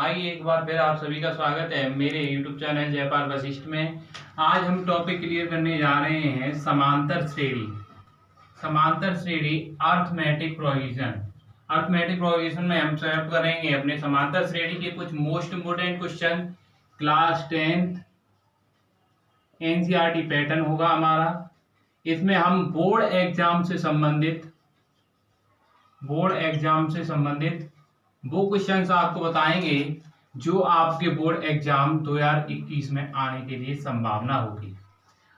आइए एक बार फिर आप सभी का स्वागत है मेरे YouTube चैनल जयपाल वशिष्ठ में। आज हम टॉपिक क्लियर करने जा रहे हैं समांतर श्रेणी। समांतर श्रेणी अर्थमेटिक प्रोविजन। अर्थमेटिक प्रोविजन में हम सॉल्व करेंगे अपने समांतर श्रेणी के कुछ most important question. Class 10th NCERT pattern होगा हमारा। इसमें हम बोर्ड एग्जाम से संबंधित वो क्वेश्चंस आपको बताएंगे जो आपके बोर्ड एग्जाम 2021 में आने के लिए संभावना होगी।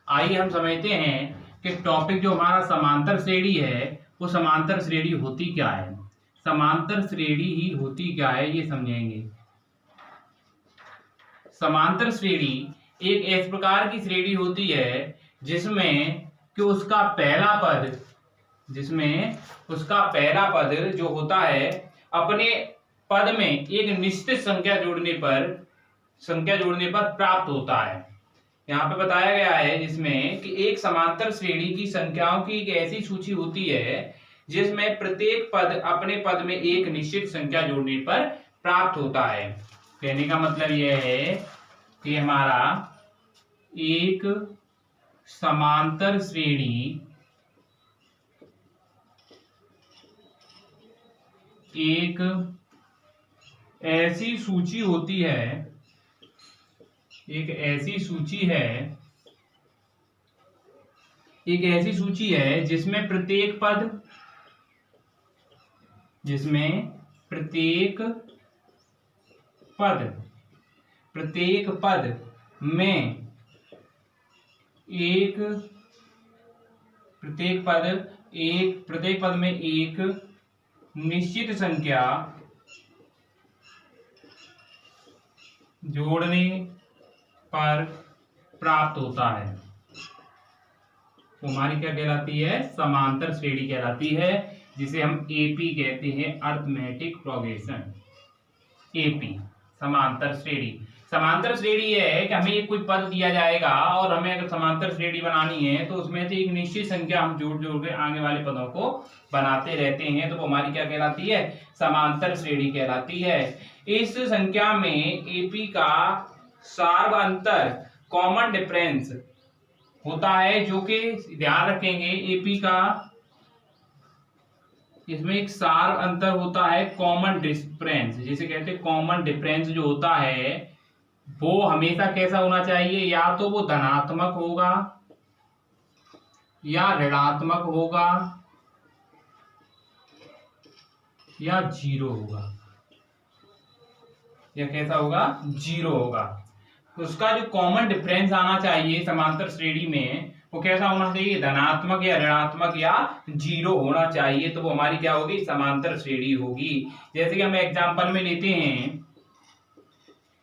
आइए हम समझते हैं कि टॉपिक जो हमारा समांतर श्रेणी है वो समांतर श्रेणी होती क्या है। समांतर श्रेणी ही होती क्या है ये समझेंगे। समांतर श्रेणी एक इस प्रकार की श्रेणी होती है जिसमें उसका पहला पद जो होता है अपने पद में एक निश्चित संख्या जोड़ने पर प्राप्त होता है। यहाँ पे बताया गया है जिसमें कि एक समांतर श्रेणी की संख्याओं की एक ऐसी सूची होती है जिसमें प्रत्येक पद अपने पद में एक निश्चित संख्या जोड़ने पर प्राप्त होता है। कहने का मतलब यह है कि हमारा एक समांतर श्रेणी एक ऐसी सूची होती है जिसमें प्रत्येक पद में एक निश्चित संख्या जोड़ने पर प्राप्त होता है। तो हमारी क्या कहलाती है? समांतर श्रेणी कहलाती है, जिसे हम एपी कहते हैं, अर्थमेटिक प्रोग्रेशन। एपी समांतर श्रेणी। समांतर श्रेणी यह है कि हमें एक कोई पद दिया जाएगा और हमें अगर समांतर श्रेणी बनानी है तो उसमें से एक निश्चित संख्या हम जोड़ के आगे वाले पदों को बनाते रहते हैं। तो वो हमारी क्या कहलाती है? समांतर श्रेणी कहलाती है। इस संख्या में एपी का सार्वअंतर कॉमन डिफरेंस होता है, जो कि ध्यान रखेंगे एपी का इसमें एक सार्वअंतर होता है कॉमन डिफरेंस, जिसे कहते हैं कॉमन डिफरेंस जो होता है वो हमेशा कैसा होना चाहिए? या तो वो धनात्मक होगा या ऋणात्मक होगा या जीरो होगा। या कैसा होगा? जीरो होगा। उसका जो कॉमन डिफरेंस आना चाहिए समांतर श्रेणी में वो कैसा होना चाहिए? धनात्मक या ऋणात्मक या जीरो होना चाहिए। तो वो हमारी क्या होगी? समांतर श्रेणी होगी। जैसे कि हम एग्जांपल में लेते हैं,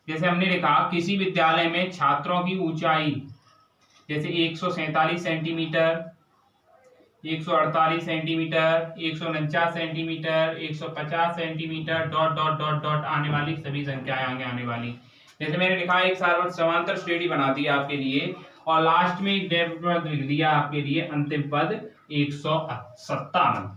जैसे हमने लिखा किसी विद्यालय में छात्रों की ऊंचाई जैसे 147 centimetre, 148 centimetre, 149 centimetre, 150 centimetre dot dot dot dot आने वाली सभी संख्याएं आगे आने वाली। जैसे मैंने लिखा एक समांतर श्रेणी बना दी आपके लिए और लास्ट में एक डेबिट पद लिख दिया आपके लिए, अंतिम पद 157।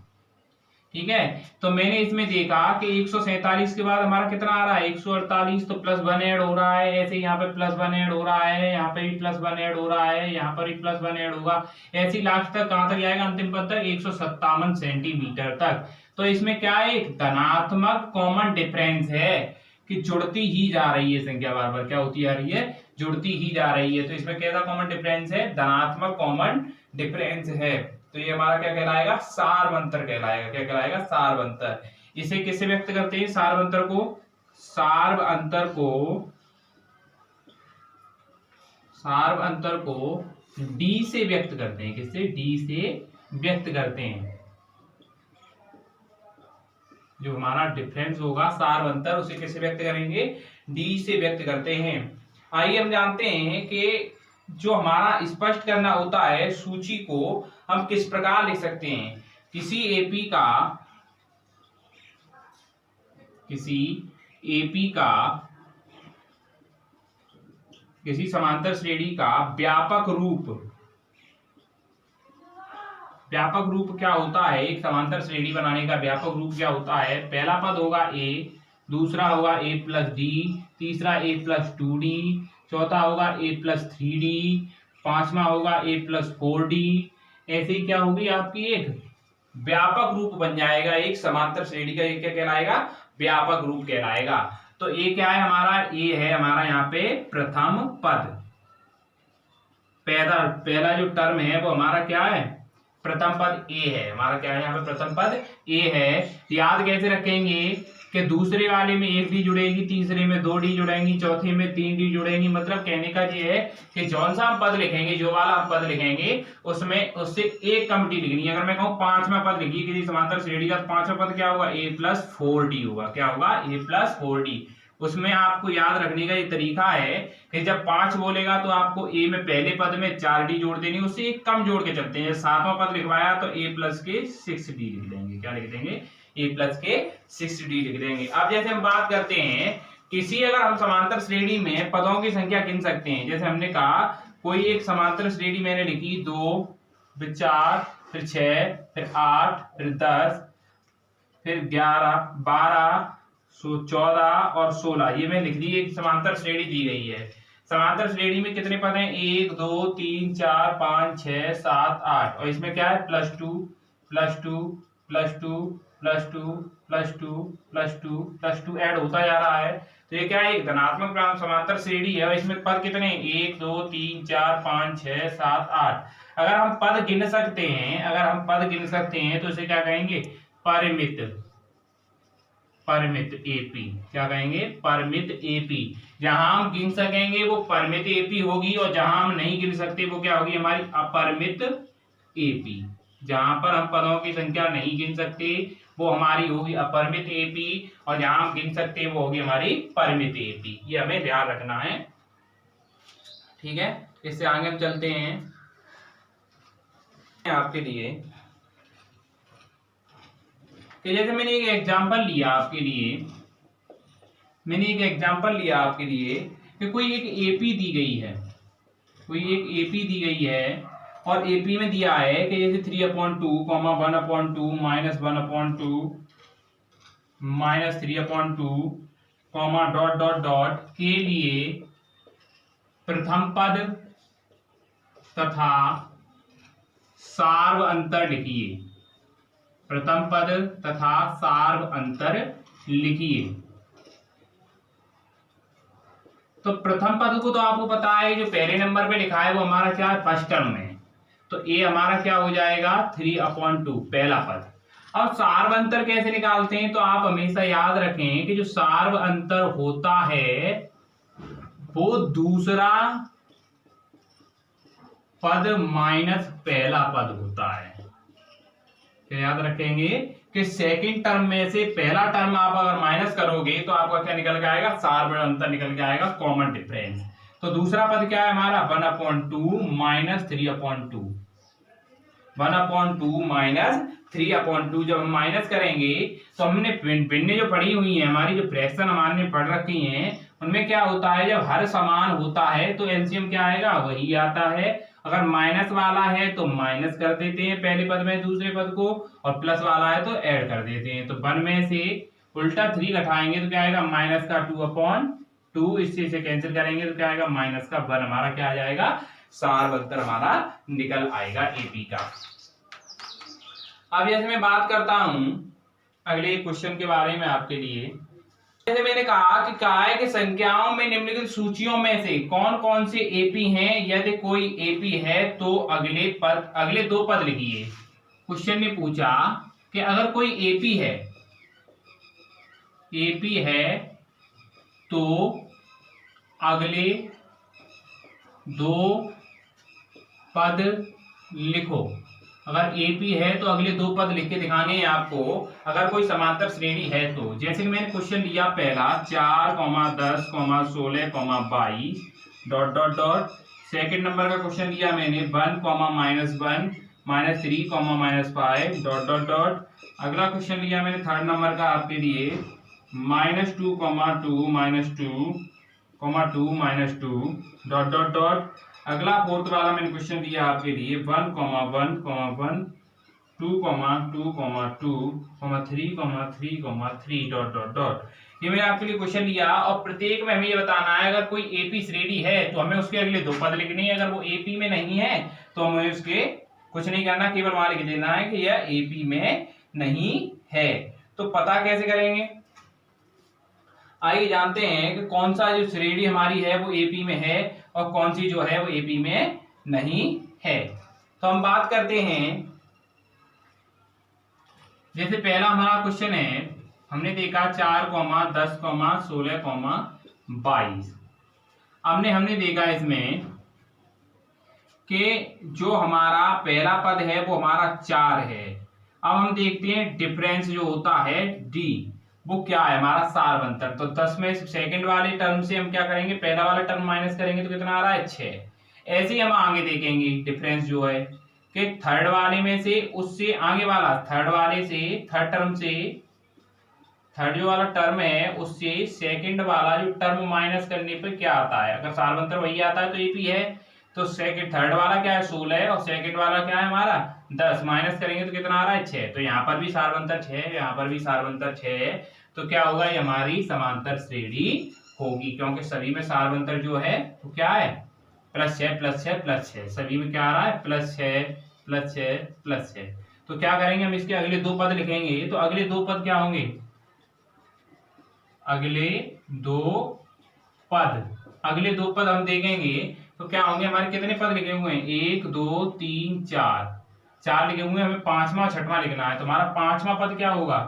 ठीक है, तो मैंने इसमें देखा कि 147 के बाद हमारा कितना आ रहा है? 148। तो +1 ऐड हो रहा है, ऐसे यहाँ पे +1 ऐड हो रहा है, यहाँ पे भी +1 ऐड हो रहा है, यहाँ पर भी +1 ऐड होगा, ऐसे लास्ट तक कहां तक जाएगा? अंतिम पद तक, 157 सेंटीमीटर तक। तो इसमें क्या है? एक धनात्मक कॉमन डिफरेंस है कि जुड़ती ही जा रही है संख्या, बार बार क्या होती जा रही है? जुड़ती ही जा रही है। तो इसमें कैसा कॉमन डिफरेंस है? धनात्मक कॉमन डिफरेंस है। तो ये हमारा क्या कहलाएगा? सार्वअंतर कहलाएगा। क्या कहलाएगा? सार्वअंतर। इसे किससे व्यक्त करते हैं? सार्वअंतर को डी से व्यक्त करते हैं। किससे? डी से व्यक्त करते हैं। जो हमारा डिफरेंस होगा सार्वअंतर, उसे किससे व्यक्त करेंगे? डी से व्यक्त करते हैं। आइए हम जानते हैं कि जो हमारा स्पष्ट करना होता है सूची को हम किस प्रकार लिख सकते हैं। किसी समांतर श्रेणी का व्यापक रूप क्या होता है? एक समांतर श्रेणी बनाने का व्यापक रूप क्या होता है? पहला पद होगा ए, दूसरा होगा a+d, तीसरा a+2d, चौथा होगा a+3d, पांचवा होगा a+4d। ऐसे ही क्या होगी आपकी एक व्यापक रूप बन जाएगा एक समांतर श्रेणी का। ये क्या कहलाएगा? व्यापक रूप कहलाएगा। तो ये क्या है हमारा? ये है हमारा यहाँ पे प्रथम पद। पहला जो टर्म है वो हमारा क्या है? प्रथम पद ए है हमारा। क्या है यहाँ पे? प्रथम पद ए है। याद कैसे रखेंगे कि दूसरे वाले में 1 डी जुड़ेगी, तीसरे में 2 डी जुड़ेंगी, चौथे में 3 डी जुड़ेंगी। मतलब कहने का ये है कि जौन सा हम पद लिखेंगे, जो वाला हम पद लिखेंगे उसमें उससे एक कम डी लिखनी है। अगर मैं कहूँ पांचवा पद लिखिए किसी समांतर श्रेणी का, तो पांचवा पद क्या होगा? a+4d होगा। क्या होगा? a+4d। उसमें आपको याद रखने का ये तरीका है कि जब 5 बोलेगा तो आपको ए में पहले पद में 4d जोड़ देनी, उससे एक कम जोड़ के चलते हैं। सातवां पद लिखवाया तो a+6d लिख देंगे। क्या लिख देंगे? a+6d लिख देंगे। अब जैसे हम बात करते हैं किसी, अगर हम समांतर श्रेणी में पदों की संख्या गिन सकते हैं। जैसे हमने कहा कोई एक समांतर श्रेणी मैंने लिखी 2, फिर 4, फिर 6, फिर 8, फिर 10, फिर 11, 12, 14 और 16। ये मैं लिख दी, एक समांतर श्रेणी दी गई है। समांतर श्रेणी में कितने पद हैं? 1 2 3 4 5 6 7 8। और इसमें क्या है? +2 +2 +2 +2 +2 +2 +2 ऐड होता जा रहा है। तो ये क्या है? एक धनात्मक समांतर श्रेणी है। और इसमें पद कितने हैं? 1 2 3 4 5 6 7 8। अगर हम पद गिन सकते हैं तो इसे क्या कहेंगे? परिमित एपी। क्या कहेंगे? परिमित एपी। जहां हम गिन सकेंगे वो परिमित एपी होगी, और जहां हम नहीं गिन सकते वो क्या होगी? हमारी अपरिमित एपी। जहां पर हम पदों की संख्या नहीं गिन सकते वो हमारी होगी अपरिमित एपी, और जहां हम गिन सकते हैं वो होगी हमारी परिमित एपी। ये हमें ध्यान रखना है। ठीक है, इससे आगे हम चलते हैं आपके लिए कि जैसे मैंने एक एग्जांपल लिया आपके लिए कि कोई एक एपी दी गई है, और एपी में दिया है कि जैसे 3/2, 1/2, -1/2, -3/2, डॉट डॉट डॉट के लिए प्रथम पद तथा सार्व अंतर लिखिए। प्रथम पद तथा सार्व अंतर लिखिए। तो प्रथम पद को तो आपको पता है, जो पहले नंबर पे लिखा है वो हमारा क्या है? फर्स्ट टर्म में। तो ए हमारा क्या हो जाएगा? 3/2 पहला पद। अब सार्व अंतर कैसे निकालते हैं? तो आप हमेशा याद रखें कि जो सार्व अंतर होता है वो दूसरा पद माइनस पहला पद होता है। क्या याद रखेंगे कि सेकंड टर्म में से पहला टर्म आप अगर माइनस करोगे तो आपका क्या निकल के आएगा? सार्व अंतर निकल के आएगा, कॉमन डिफरेंस। तो दूसरा पद क्या है हमारा? 1/2 - 3/2। 1/2 - 3/2 जब हम माइनस करेंगे तो हमने भिन्न जो पढ़ी हुई है, हमारी जो फ्रैक्शन हमारे पढ़ रखी हैं, उनमें क्या होता है? जब हर समान होता है तो एलसीएम क्या आएगा? वही आता है। अगर माइनस वाला है तो माइनस कर देते हैं पहले पद में दूसरे पद को, और प्लस वाला है तो ऐड कर देते हैं। तो 1 में से उल्टा 3 घटाएंगे तो क्या आएगा? -2/2। इससे कैंसिल करेंगे तो क्या आएगा? -1। हमारा क्या आ जाएगा? सार्व अंतर हमारा निकल आएगा एपी का। अब जैसे मैं बात करता हूं अगले क्वेश्चन के बारे में आपके लिए। जैसे मैंने कहा है कि संख्याओं में निम्नलिखित सूचियों में से कौन कौन से एपी हैं। यदि कोई एपी है तो अगले 2 पद लिखिए। क्वेश्चन ने पूछा कि अगर कोई एपी है तो अगले 2 पद लिखो। अगर एपी है तो अगले 2 पद लिख के दिखाने हैं आपको, अगर कोई समांतर श्रेणी है तो। जैसे कि मैंने क्वेश्चन लिया पहला 4, 10, 16, 22 dot dot dot. Second number का क्वेश्चन लिया मैंने 1, -1, -3, -5 डॉट डॉट डॉट। अगला क्वेश्चन लिया मैंने थर्ड नंबर का आपके लिए -2, 2, -2 डॉट डॉट डॉट। अगला फोर्थ वाला मैंने क्वेश्चन दिया आपके लिए 1, 1, 2, 2, 2, 3, 3, 3 डॉट डॉट डॉट। ये मैंने आपके लिए क्वेश्चन लिया और प्रत्येक में हमें ये बताना है अगर कोई एपी श्रेणी है तो हमें उसके अगले दो पद लिखने हैं, अगर वो एपी में नहीं है तो हमें उसके कुछ नहीं करना, केवल वहां लिख देना है कि यह एपी में नहीं है। तो पता कैसे करेंगे, आइए जानते हैं कि कौन सा जो श्रेणी हमारी है वो एपी में है और कौन सी जो है वो एपी में नहीं है। तो हम बात करते हैं, जैसे पहला हमारा क्वेश्चन है, हमने देखा 4, 10, 16, 22। हमने देखा इसमें कि जो हमारा पहला पद है वो हमारा 4 है। अब हम देखते हैं डिफरेंस जो होता है डी, वो क्या है हमारा सारवंतर। तो 10 में सेकंड वाले टर्म से हम क्या करेंगे, पहला वाला टर्म माइनस करेंगे तो कितना आ रहा है 6। ऐसे ही हम आगे देखेंगे डिफरेंस जो है कि थर्ड वाले में से उससे आगे वाला थर्ड वाले से थर्ड टर्म से थर्ड जो वाला टर्म है उससे सेकंड वाला जो टर्म माइनस करने पर क्या आता है, अगर सारवंतर वही आता है तो एपी है। तो सेकंड थर्ड वाला क्या है 16 है और सेकंड वाला क्या है हमारा 10, माइनस करेंगे तो कितना आ रहा है 6। तो यहाँ पर भी सारवंतर 6 है, यहाँ पर भी सारवंतर 6 है। तो क्या होगा, ये हमारी समांतर श्रेणी होगी, क्योंकि सभी में सारवंतर जो है वो क्या है +6 +6 +6, सभी में क्या आ रहा है +6 +6 +6। तो क्या करेंगे, हम इसके अगले दो पद लिखेंगे। तो अगले दो पद क्या होंगे, अगले दो पद हम देखेंगे तो क्या होंगे, हमारे कितने पद लिखे हुए हैं 1 2 3 4 लिखे हुए हैं, हमें पांचवा छठवां लिखना है। तो हमारा पांचवा पद क्या होगा,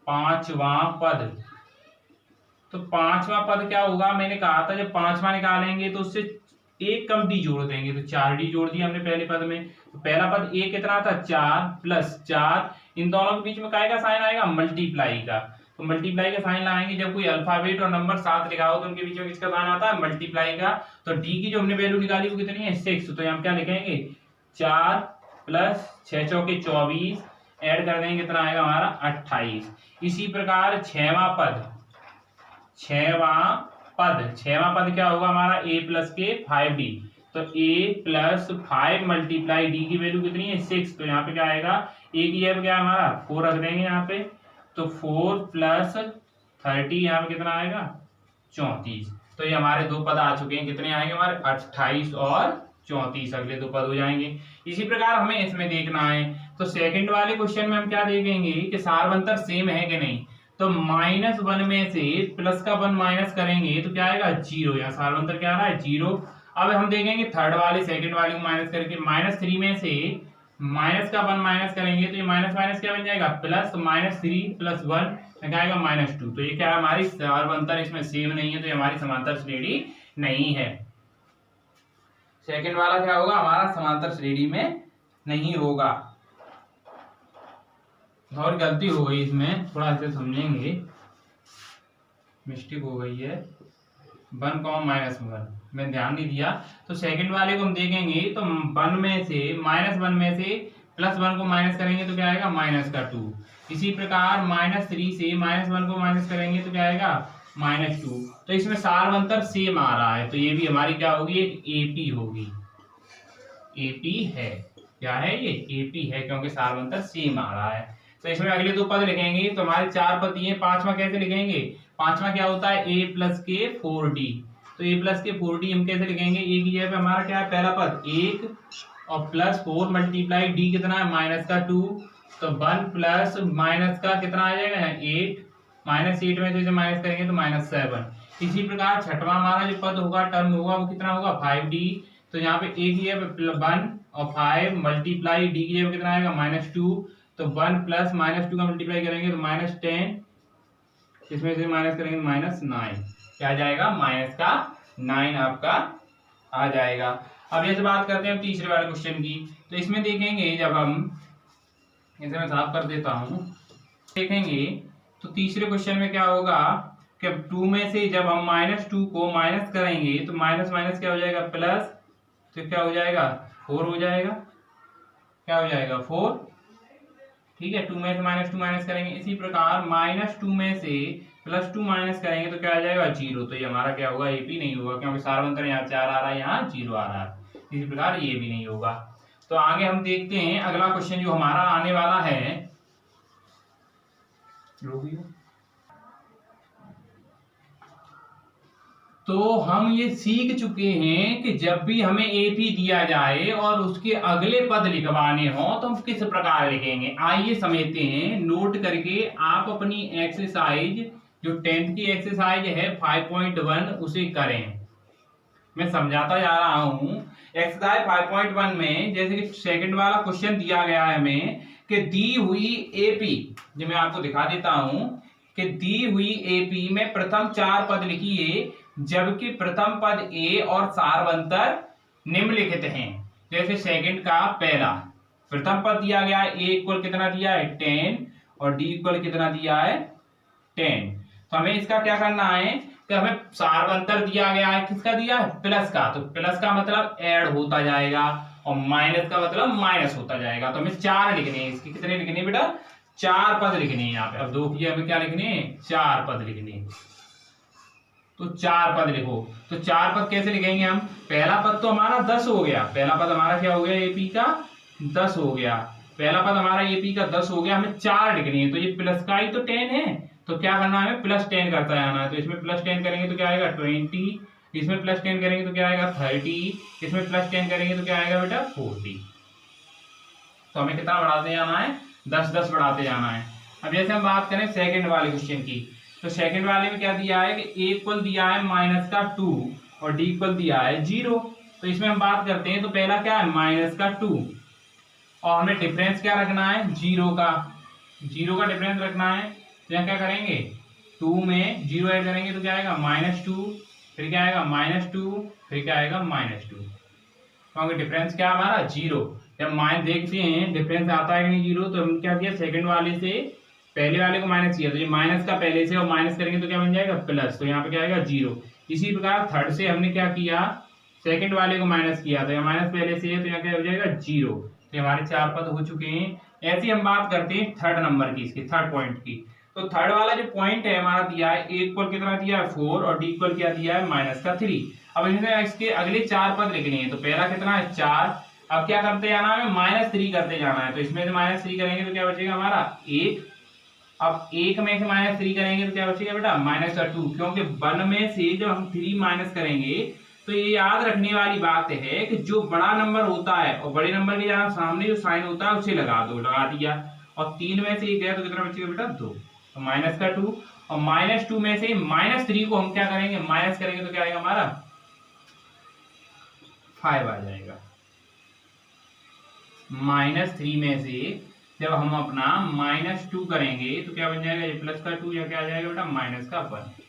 पांचवा पद। तो पांचवा पद क्या होगा, मैंने कहा था जब पांचवा निकालेंगे तो उससे एक कम डी जोड़ देंगे, तो 4 डी जोड़ दिया हमने पहले पद में। तो पहला पद एक कितना था 4 + 4, इन दोनों के बीच में काय का साइन आएगा, मल्टीप्लाई का। तो मल्टीप्लाई का साइन लाएंगे, जब कोई अल्फाबेट और नंबर साथ लिखा हो तो उनके बीच में किसका साइन आता है, मल्टीप्लाई का। तो डी की जो हमने वैल्यू निकाली वो कितनी है 6। तो हम क्या लिखेंगे 4 + 6 चौके 24, ऐड कर देंगे कितना आएगा हमारा 28। इसी प्रकार छठवां पद क्या होगा हमारा a + k 5d। तो a + 5 मल्टीप्लाई d की वैल्यू कितनी है 6। तो यहाँ पे क्या आएगा, a की जगह क्या हमारा 4 रख देंगे यहाँ पे। तो 4 + 30 यहाँ पे कितना आएगा 34। तो ये हमारे दो पद आ चुके हैं, कितने आएंगे हमारे 28 और 34, अगले दो पद हो जाएंगे। इसी प्रकार हमें इसमें देखना है, तो सेकंड वाले क्वेश्चन में हम क्या देखेंगे कि सारवंतर सेम है कि नहीं। तो -1 में से प्लस का 1 माइनस करेंगे तो क्या आएगा 0, यहाँ सारवंतर क्या आ रहा है 0। अब हम देखेंगे थर्ड वाले सेकंड वाले को माइनस करके, -3 में से माइनस का 1 माइनस करेंगे तो ये माइनस माइनस क्या बन जाएगा प्लस, -3 + 1 क्या आएगा -2। तो ये क्या है हमारी सारवंतर इसमें सेम नहीं है, तो ये हमारी समांतर श्रेणी नहीं है। सेकंड वाला क्या होगा हमारा समांतर श्रेणी में नहीं होगा। और गलती हो गई इसमें, थोड़ा इसे समझेंगे, मिस्टेक हो गई है 1, -1 मैं ध्यान नहीं दिया। तो सेकंड वाले को हम देखेंगे तो 1 में से -1 में से +1 को माइनस करेंगे तो क्या आएगा -2। इसी प्रकार -3 से -1 को माइनस करेंगे तो क्या आएगा -2। तो इसमें सारवंतर सेम आ रहा है, तो ये भी हमारी क्या होगी, एक एपी होगी, एपी है। क्या है ये एपी है, क्योंकि सारवंतर सेम आ रहा है। तो इसमें अगले दो पद लिखेंगे, तो हमारे 4 पद दिए, पांचवा कैसे लिखेंगे, पांचवा क्या होता है a + k 4d। तो a + k 4d हम कैसे लिखेंगे, a की जगह पे हमारा क्या है पहला पद 1 और +4 मल्टीप्लाई d कितना है -2। तो 1 प्लस माइनस का कितना आ जाएगा 8, -8 में से माइनस करेंगे तो -7। इसी प्रकार छठवां हमारा जो पद होगा टर्म होगा वो कितना होगा 5d। तो यहाँ पे a की जगह 1 और 5 मल्टीप्लाई d की जगह कितना आएगा -2। तो 1 + -2 का मल्टीप्लाई करेंगे तो -10, इसमें से माइनस करेंगे -9, क्या आ जाएगा -9 आपका आ जाएगा। अब जैसे बात करते हैं तीसरे वाले क्वेश्चन की, तो इसमें देखेंगे जब हम इसे मैं साफ कर देता हूं, देखेंगे तो तीसरे क्वेश्चन में क्या होगा कि 2 में से जब हम -2 को माइनस करेंगे तो माइनस माइनस क्या हो जाएगा प्लस, तो क्या हो जाएगा 4 हो जाएगा, क्या हो जाएगा 4, ठीक है। 2 में से -2 माइनस करेंगे, इसी प्रकार -2 में से +2 माइनस करेंगे तो क्या आ जाएगा 0। तो ये हमारा क्या होगा एपी नहीं होगा, क्योंकि सारवंतर यहाँ 4 आ रहा है यहाँ 0 आ रहा है, इसी प्रकार ये भी नहीं होगा। तो आगे हम देखते हैं अगला क्वेश्चन जो हमारा आने वाला है, तो हम ये सीख चुके हैं कि जब भी हमें एपी दिया जाए और उसके अगले पद लिखवाने हो तो हम किस प्रकार लिखेंगे। आइए समझते हैं, नोट करके आप अपनी एक्सरसाइज जो 10th की एक्सरसाइज है 5.1 उसे करें। मैं समझाता जा रहा हूं। एक्सरसाइज 5.1 में जैसे कि सेकंड वाला क्वेश्चन दिया गया है हमें कि दी हुई एपी, जो मैं आपको दिखा देता हूं कि दी हुई एपी में प्रथम 4 पद लिखिए जबकि प्रथम पद ए और सार्वंतर निम्नलिखित हैं। जैसे सेकंड का पहला प्रथम पद दिया गया है, ए इक्वल कितना दिया है 10 और डी इक्वल कितना दिया है 10। तो हमें इसका क्या करना है कि हमें सार्वंतर दिया गया है, किसका दिया है प्लस का, तो प्लस का मतलब ऐड होता जाएगा और माइनस का मतलब माइनस होता जाएगा। तो हमें 4 लिखने हैं, इसके कितने लिखने हैं बेटा 4 पद लिखने हैं यहाँ पे। अब 2 की हमें क्या लिखने हैं 4 पद लिखने हैं। तो 4 पद लिखो। तो 4 पद कैसे लिखेंगे हम, पहला पद तो हमारा 10 हो गया, पहला पद हमारा क्या हो गया एपी का 10 हो गया, पहला पद हमारा एपी का 10 हो गया, हमें 4 लिखनी है। तो ये प्लस का ही तो 10 है, तो क्या करना है हमें प्लस 10 करता जाना है। तो इसमें प्लस 10 करेंगे तो क्या आएगा 20, इसमें प्लस 10 करेंगे तो क्या आएगा 30, इसमें प्लस 10 करेंगे तो क्या आएगा बेटा 40। तो हमें कितना बढ़ाते जाना है 10 बढ़ाते जाना है। अब जैसे हम बात करें सेकंड वाले क्वेश्चन की, तो सेकंड वाले में क्या दिया है कि ए इक्वल दिया है माइनस का 2 और डी इक्वल दिया है 0। तो इसमें हम बात करते हैं, तो पहला क्या है माइनस का 2 और हमें डिफरेंस क्या रखना है 0 का डिफरेंस रखना है। तो यहाँ क्या करेंगे 2 में 0 ऐड करेंगे तो क्या आएगा -2, फिर क्या आएगा -2, फिर क्या आएगा -2, क्योंकि डिफरेंस क्या हमारा 0। जब माइनस देखते हैं डिफरेंस आता है कि नहीं 0, तो हम क्या किया सेकंड वाले से पहले वाले को माइनस किया, तो ये माइनस का पहले से और माइनस करेंगे तो क्या बन जाएगा प्लस, तो यहाँ पे क्या आएगा 0। इसी प्रकार थर्ड से हमने क्या किया सेकंड वाले को माइनस किया, तो यहाँ माइनस पहले से है तो यहाँ क्या हो जाएगा 0। तो हमारे 4 पद हो चुके हैं। ऐसे हम बात करते हैं थर्ड नंबर की, इसकी थर्ड पॉइंट की। तो थर्ड वाला जो पॉइंट है हमारा दिया है ए इक्वल कितना दिया है 4 और डी इक्वल क्या दिया है -3। अब इसके अगले 4 पद लिखने हैं, तो पहला कितना है 4, अब क्या करते जाना है -3 करते जाना है। तो इसमें से -3 करेंगे तो क्या बचेगा हमारा 1, अब 1 में से -3 करेंगे तो क्या बचेगा बेटा -2, क्योंकि 1 में से जब हम 3 माइनस करेंगे तो ये याद रखने वाली बात है कि जो बड़ा नंबर होता है और बड़े नंबर के जहाँ सामने जो साइन होता है उसे लगा दिया, और 3 में से 1 गया तो कितना बचेगा बेटा 2, तो -2 और -2 में से -3 को हम क्या करेंगे माइनस करेंगे तो क्या आएगा हमारा 5 आ जाएगा। -3 में से जब हम अपना -2 करेंगे तो क्या बन जाएगा ये +2 या क्या आ जाएगा बेटा -1।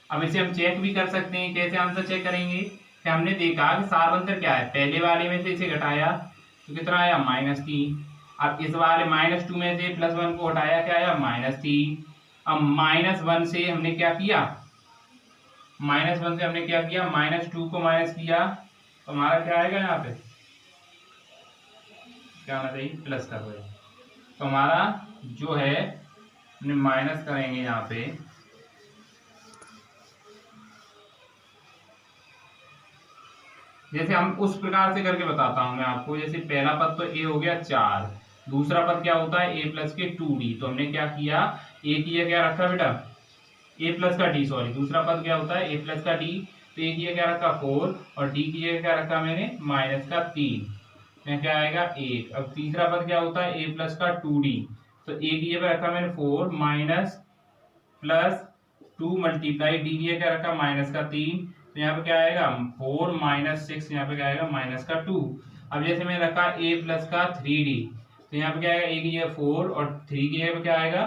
अब इसे हम चेक भी कर सकते हैं, कैसे आंसर चेक करेंगे कि हमने देखा कि सार्वंतर क्या है, पहले वाले में से इसे घटाया तो कितना आया -3, अब इस वाले -2 में से +1 को हटाया क्या आया -3, अब -1 से हमने क्या किया -2 को माइनस किया तो हमारा क्या आएगा यहाँ पे क्या होना चाहिए प्लस का हो, तो हमारा जो है हमने माइनस करेंगे यहाँ पे जैसे हम उस प्रकार से करके बताता हूं मैं आपको। जैसे पहला पद तो ए हो गया 4, दूसरा पद क्या होता है a प्लस के 2d, तो हमने क्या किया a की क्या रखा बेटा a प्लस का d, सॉरी दूसरा पद क्या होता है a प्लस का d, तो a की क्या रखा 4 और d की क्या रखा मैंने -3, यहाँ क्या आएगा 1। अब तीसरा पद क्या होता है a प्लस का 2d, तो a की जगह रखा मैंने 4 माइनस प्लस 2 मल्टीप्लाई d की क्या रखा -3, तो यहाँ पे क्या आएगा 4 -6, यहाँ पे क्या आएगा -2। अब जैसे मैंने रखा a प्लस का 3d, तो यहाँ पे क्या आएगा a की जगह 4 और 3 की जगह पे क्या आएगा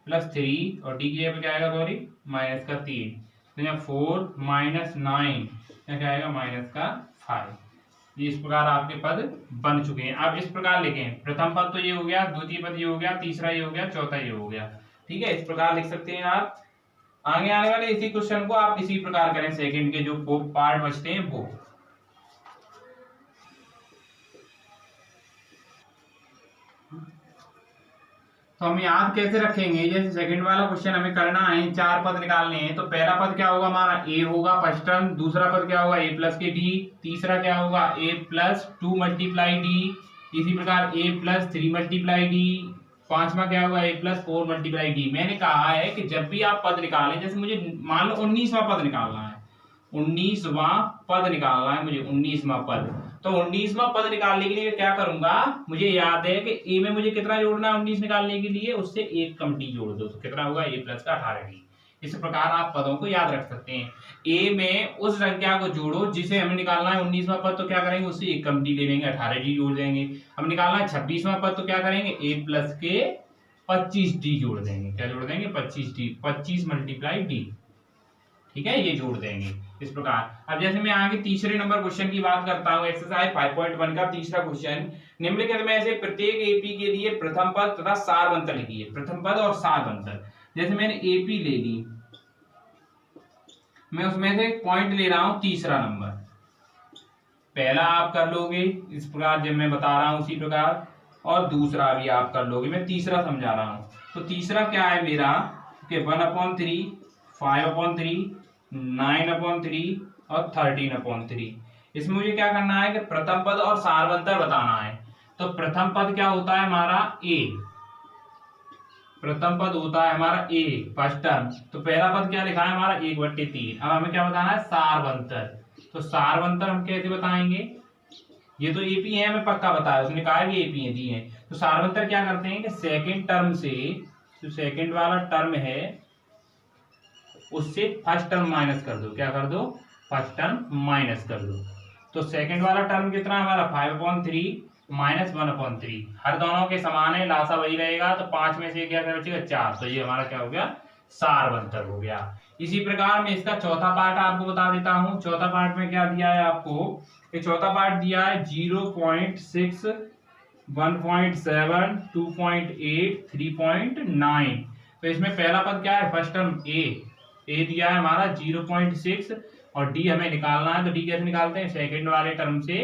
+3 और d की जगह पे क्या आएगा सॉरी -3, तो यहाँ 4 -9 यहाँ क्या आएगा -5। ये इस प्रकार आपके पद बन चुके हैं। अब इस प्रकार लिखें, प्रथम पद तो ये हो गया, द्वितीय पद ये हो गया, तीसरा ये हो गया, चौथा ये हो गया। ठीक है, इस प्रकार लिख सकते हैं आप। आगे आने वाले इसी क्वेश्चन को आप इसी प्रकार करें, सेकंड के जो पार्ट बचते हैं वो। तो हम याद कैसे रखेंगे, जैसे सेकंड वाला क्वेश्चन हमें करना है 4 पद निकालने हैं, तो पहला पद क्या होगा हमारा a होगा फर्स्ट टर्म, दूसरा पद क्या होगा a प्लस के d, तीसरा क्या होगा a प्लस 2 मल्टीप्लाई d, इसी प्रकार a प्लस 3 मल्टीप्लाई d, पांचवा क्या होगा a प्लस 4 मल्टीप्लाई d। मैंने कहा है कि जब भी आप पद निकालें, जैसे मुझे मान लो 19वां पद निकालना है, 19वां पद निकालना है मुझे, 19वां पद। तो 19वां पद निकालने के लिए क्या करूंगा, मुझे याद है कि a में मुझे कितना जोड़ना है 19 निकालने के लिए, उससे एक कम d जोड़ दो, तो कितना होगा a प्लस का 18d। इस प्रकार आप पदों को याद रख सकते हैं। a में उस संख्या को जोड़ो जिसे हमें निकालना है 19वां पद, तो क्या करेंगे, उससे एक कम d ले लेंगे, 18d जोड़ देंगे। अब निकालना है 26वां पद, तो क्या करेंगे, a प्लस के 25d जोड़ देंगे। क्या जोड़ देंगे, 25d, 25 मल्टीप्लाई d। ठीक है, ये जोड़ देंगे इस प्रकार। अब जैसे मैं आगे तीसरे नंबर क्वेश्चन की बात करता हूं, एक्सरसाइज 5.1 का तीसरा क्वेश्चन। निम्नलिखित में से प्रत्येक एपी के लिए प्रथम पद तथा सारवंतर लिखिए। प्रथम पद और सारवंतर, जैसे मैंने एपी ले ली, मैं उसमें से पॉइंट ले रहा हूं तीसरा नंबर। पहला आप कर लोगे इस प्रकार जब मैं बता रहा हूं उसी प्रकार, और दूसरा भी आप कर लोगे, मैं तीसरा समझा रहा हूं। तो तीसरा क्या है मेरा कि 1/3, 5/3, 9/3 और 13/3। इसमें मुझे क्या करना है कि प्रथम पद और सारवंतर बताना है। तो प्रथम पद क्या होता है हमारा a, प्रथम पद होता है हमारा a फर्स्ट टर्म। तो पहला पद क्या लिखा है हमारा 1/3। अब हमें क्या बताना है, सारवंतर। तो सारवंतर हम कैसे बताएंगे, ये तो एपी है हमें पक्का बताया, उसने कहा है कि एपी है दी है। तो सारवंतर क्या करते हैं कि सेकंड टर्म से, जो सेकंड वाला टर्म है उससे फर्स्ट टर्म माइनस कर दो। क्या कर दो, फर्स्ट टर्म माइनस कर दो। तो सेकंड वाला टर्म कितना है हमारा 5/3 माइनस 1/3। हर दोनों के समान है, लासा वही रहेगा, तो 5 में से क्या बचेगा, 4। तो ये हमारा क्या हो गया, सारवंतर हो गया। इसी प्रकार मैं इसका चौथा पार्ट आपको बता देता हूं। चौथा पार्ट में क्या दिया है आपको, ये चौथा पार्ट दिया है 0.6, 1.7, 2.8, 3.9। तो इसमें पहला पद क्या है, फर्स्ट टर्म ए दिया है हमारा 0.6, और डी हमें निकालना है। तो डी कैसे निकालते हैं, सेकंड वाले टर्म से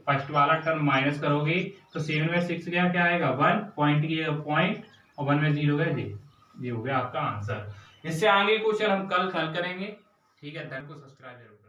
फर्स्ट वाला टर्म माइनस करोगे, तो 7 में 6 क्या आएगा 1, पॉइंट की पॉइंट, और 1 में 0 गए, ये हो गया आपका आंसर। इससे आगे क्वेश्चन हम कल करेंगे। ठीक है, धन को सब्सक्राइब जरूर।